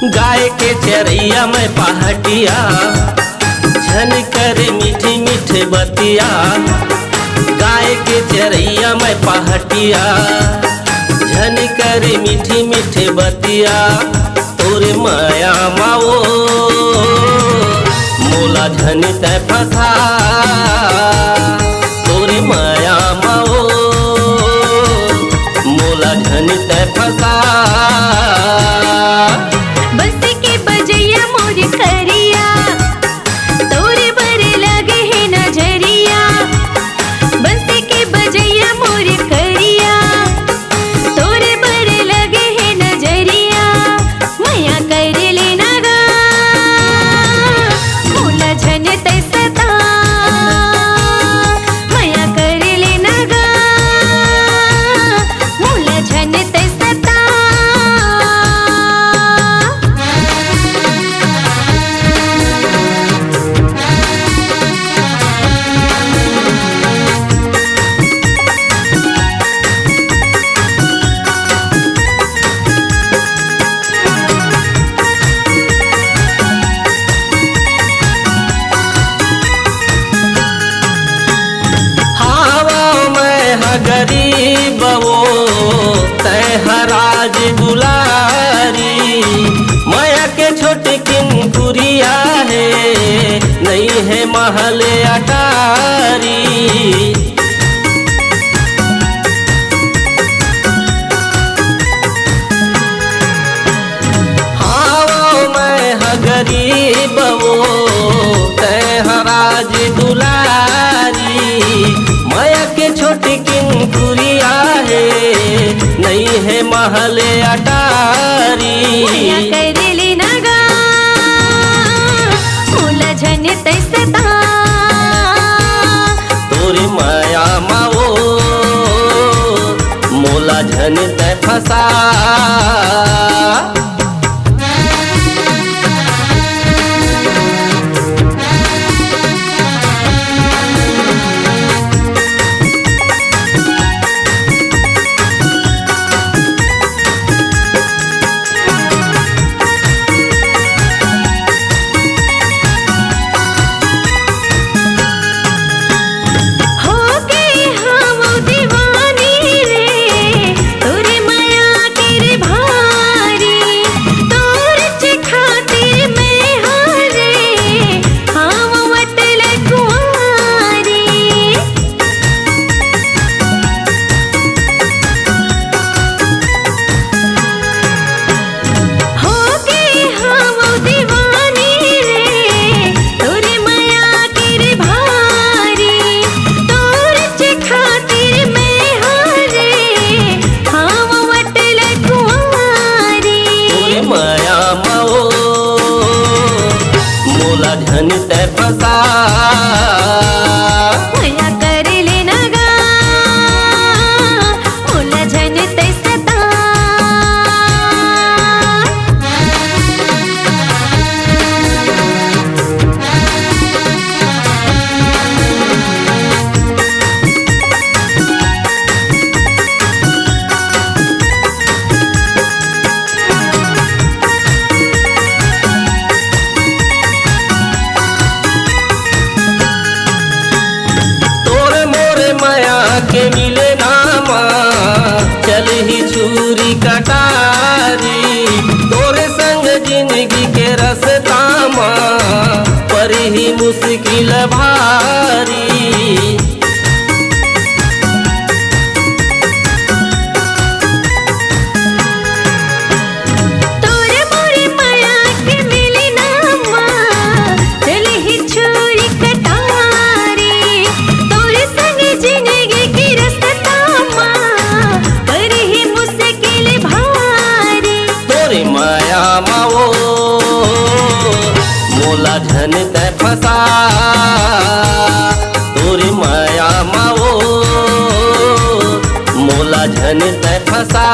गाय के चरैया में पहाटिया झन करे मीठी मीठे बतिया। गाय के चरैया में पहाटिया झन करे मीठी मीठे बतिया। तोरे माया माओ मोला झन तै फसा। तोरे माया माओ मोला झन तै फसा। गरीब वो तैहराज दुलारी। माया के छोटे किंकुरिया है नहीं है महल अटारी। हाँ वो मैं गरीब वो तैहराज दुलारी। माया के छोटे किंकुरिया है नहीं है महल अटारी। करले नगा मोला झन तै सता। तोरे माया माओ मोला झन तै फसा। मोला झन तै फसा। माया करले नगा मोला झन तै सता। के मिले नामा चल ही छुरी कटारी। तोरे संग जिंदगी के रस्तामा पर ही मुश्किल भारी। माया माओ मोला झन तै फसा। तोरे माया माओ मोला झन तै फसा।